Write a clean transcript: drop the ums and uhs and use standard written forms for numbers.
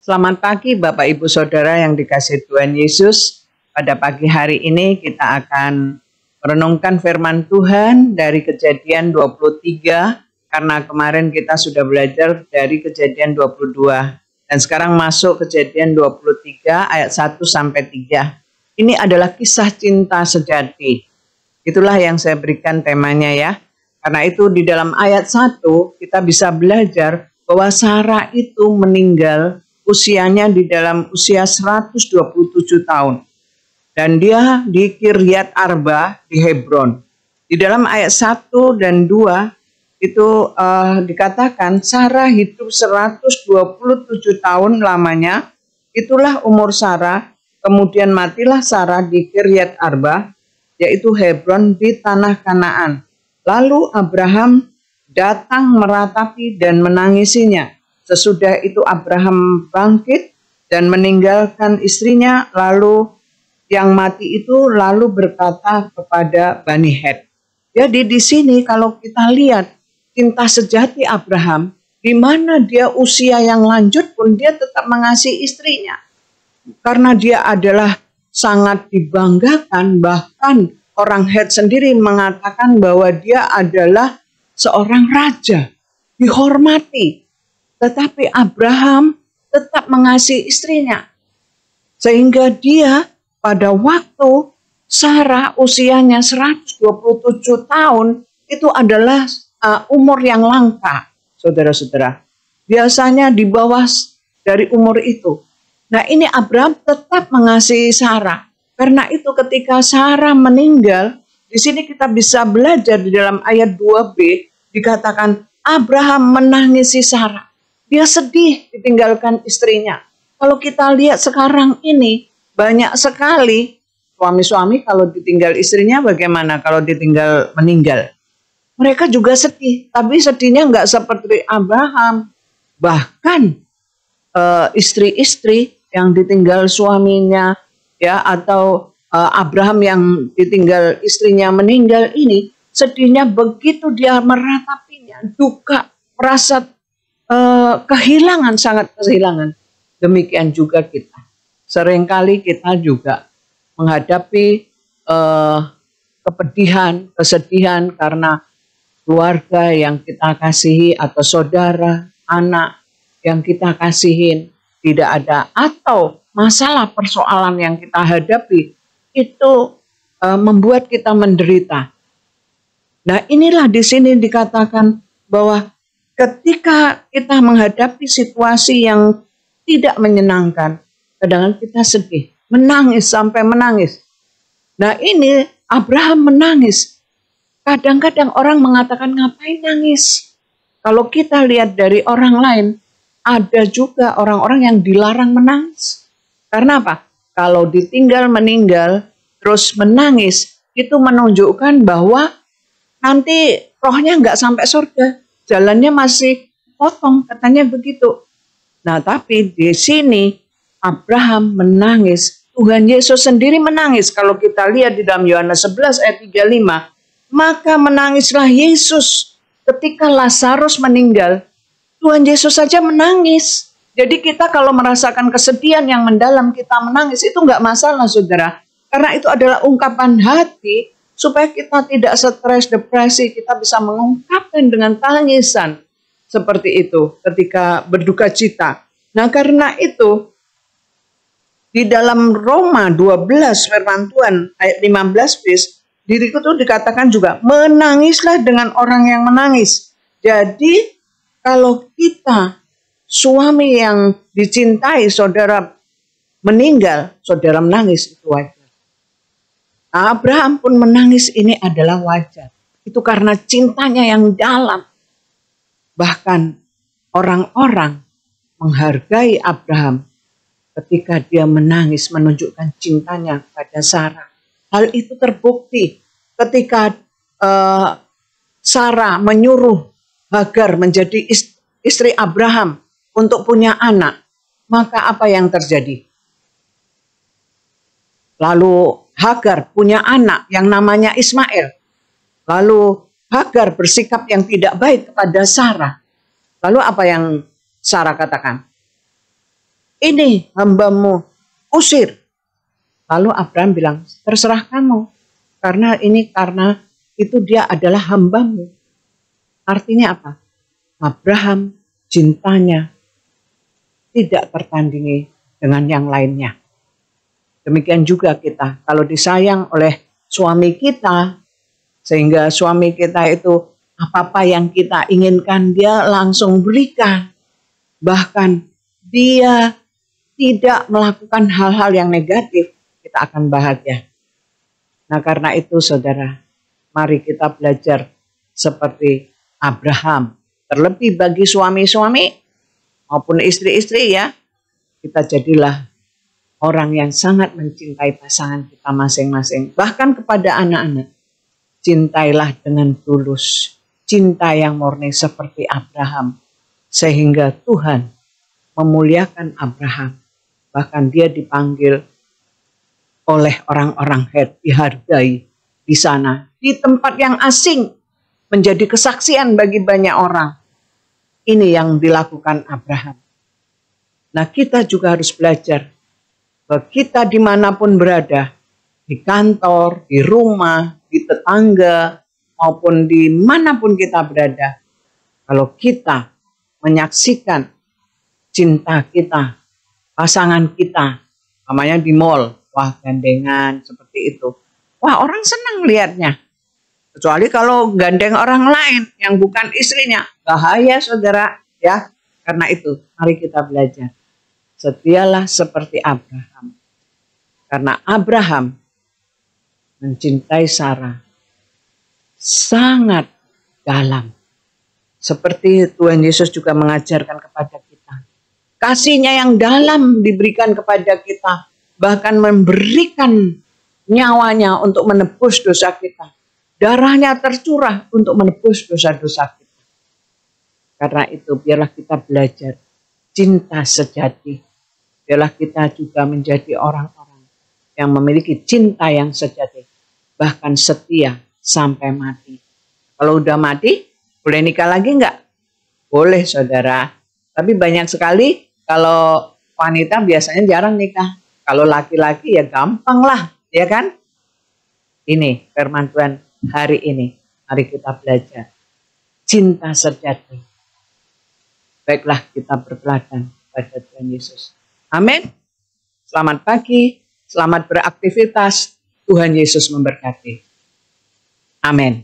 Selamat pagi Bapak Ibu Saudara yang dikasihi Tuhan Yesus. Pada pagi hari ini kita akan merenungkan firman Tuhan dari Kejadian 23, karena kemarin kita sudah belajar dari Kejadian 22. Dan sekarang masuk Kejadian 23 ayat 1 sampai 3. Ini adalah kisah cinta sejati. Itulah yang saya berikan temanya ya. Karena itu di dalam ayat 1 kita bisa belajar bahwa Sarah itu meninggal usianya di dalam usia 127 tahun. Dan dia di Kiryat Arba di Hebron. Di dalam ayat 1 dan 2 itu dikatakan Sarah hidup 127 tahun lamanya. Itulah umur Sarah. Kemudian matilah Sarah di Kiryat Arba, yaitu Hebron di tanah Kanaan. Lalu Abraham datang meratapi dan menangisinya. Sesudah itu Abraham bangkit dan meninggalkan istrinya, lalu yang mati itu lalu berkata kepada Bani Het. Jadi di sini kalau kita lihat cinta sejati Abraham, di mana dia usia yang lanjut pun dia tetap mengasihi istrinya. Karena dia adalah sangat dibanggakan, bahkan orang Het sendiri mengatakan bahwa dia adalah seorang raja, dihormati. Tetapi Abraham tetap mengasihi istrinya. Sehingga dia pada waktu Sarah usianya 127 tahun, itu adalah umur yang langka, saudara-saudara. Biasanya di bawah dari umur itu. Nah ini Abraham tetap mengasihi Sarah. Karena itu ketika Sarah meninggal, di sini kita bisa belajar di dalam ayat 2b, dikatakan Abraham menangisi Sarah. Dia sedih ditinggalkan istrinya. Kalau kita lihat sekarang ini, banyak sekali suami-suami kalau ditinggal istrinya bagaimana kalau ditinggal meninggal. Mereka juga sedih, tapi sedihnya nggak seperti Abraham. Bahkan istri-istri yang ditinggal suaminya, ya atau Abraham yang ditinggal istrinya meninggal ini, sedihnya begitu dia meratapinya, duka, merasa kehilangan, sangat kehilangan. Demikian juga kita. Seringkali kita juga menghadapi kepedihan, kesedihan karena keluarga yang kita kasihi atau saudara, anak yang kita kasihin tidak ada, atau masalah persoalan yang kita hadapi itu membuat kita menderita. Nah, inilah di sini dikatakan bahwa ketika kita menghadapi situasi yang tidak menyenangkan, kadang-kadang kita sedih, menangis sampai menangis. Nah ini Abraham menangis. Kadang-kadang orang mengatakan ngapain nangis? Kalau kita lihat dari orang lain, ada juga orang-orang yang dilarang menangis. Karena apa? Kalau ditinggal meninggal, terus menangis, itu menunjukkan bahwa nanti rohnya nggak sampai surga. Jalannya masih potong, katanya begitu. Nah, tapi di sini Abraham menangis. Tuhan Yesus sendiri menangis. Kalau kita lihat di dalam Yohanes 11 ayat 35, maka menangislah Yesus ketika Lazarus meninggal. Tuhan Yesus saja menangis. Jadi kita kalau merasakan kesedihan yang mendalam, kita menangis, itu nggak masalah, saudara. Karena itu adalah ungkapan hati, supaya kita tidak stres, depresi, kita bisa mengungkapkan dengan tangisan seperti itu ketika berduka cita. Nah karena itu di dalam Roma 12 firman Tuhan ayat 15 diriku itu dikatakan juga menangislah dengan orang yang menangis. Jadi kalau kita suami yang dicintai saudara meninggal, saudara menangis, itu wajar. Abraham pun menangis, ini adalah wajar. Itu karena cintanya yang dalam. Bahkan orang-orang menghargai Abraham ketika dia menangis menunjukkan cintanya pada Sarah. Hal itu terbukti ketika Sarah menyuruh Hagar menjadi istri Abraham untuk punya anak. Maka apa yang terjadi? Lalu Hagar punya anak yang namanya Ismail. Lalu Hagar bersikap yang tidak baik kepada Sarah. Lalu apa yang Sarah katakan? ini hambamu, usir. Lalu Abraham bilang, terserah kamu, karena itu dia adalah hambamu. Artinya apa? Abraham cintanya tidak tertandingi dengan yang lainnya. Demikian juga kita, kalau disayang oleh suami kita, sehingga suami kita itu apa-apa yang kita inginkan dia langsung berikan. Bahkan dia tidak melakukan hal-hal yang negatif, kita akan bahagia. Nah karena itu saudara, mari kita belajar seperti Abraham. Terlebih bagi suami-suami maupun istri-istri ya, kita jadilah orang yang sangat mencintai pasangan kita masing-masing. Bahkan kepada anak-anak, cintailah dengan tulus. Cinta yang murni seperti Abraham. Sehingga Tuhan memuliakan Abraham. Bahkan dia dipanggil oleh orang-orang Het, dihargai di sana. Di tempat yang asing, menjadi kesaksian bagi banyak orang. Ini yang dilakukan Abraham. Nah kita juga harus belajar. Bahwa kita dimanapun berada, di kantor, di rumah, di tetangga, maupun dimanapun kita berada. Kalau kita menyaksikan cinta kita, pasangan kita, namanya di mall, wah gandengan seperti itu. Wah orang senang lihatnya. Kecuali kalau gandeng orang lain yang bukan istrinya, bahaya saudara ya. Karena itu mari kita belajar. Setialah seperti Abraham. Karena Abraham mencintai Sarah sangat dalam. Seperti Tuhan Yesus juga mengajarkan kepada kita. Kasihnya yang dalam diberikan kepada kita. Bahkan memberikan nyawanya untuk menebus dosa kita. Darahnya tercurah untuk menebus dosa-dosa kita. Karena itu biarlah kita belajar cinta sejati. Biarlah kita juga menjadi orang-orang yang memiliki cinta yang sejati. Bahkan setia sampai mati. Kalau udah mati, boleh nikah lagi enggak? Boleh saudara. Tapi banyak sekali kalau wanita biasanya jarang nikah. Kalau laki-laki ya gampang lah, ya kan? Ini firman Tuhan hari ini. Mari kita belajar. Cinta sejati. Baiklah kita berteladan pada Tuhan Yesus. Amin. Selamat pagi, selamat beraktivitas. Tuhan Yesus memberkati. Amin.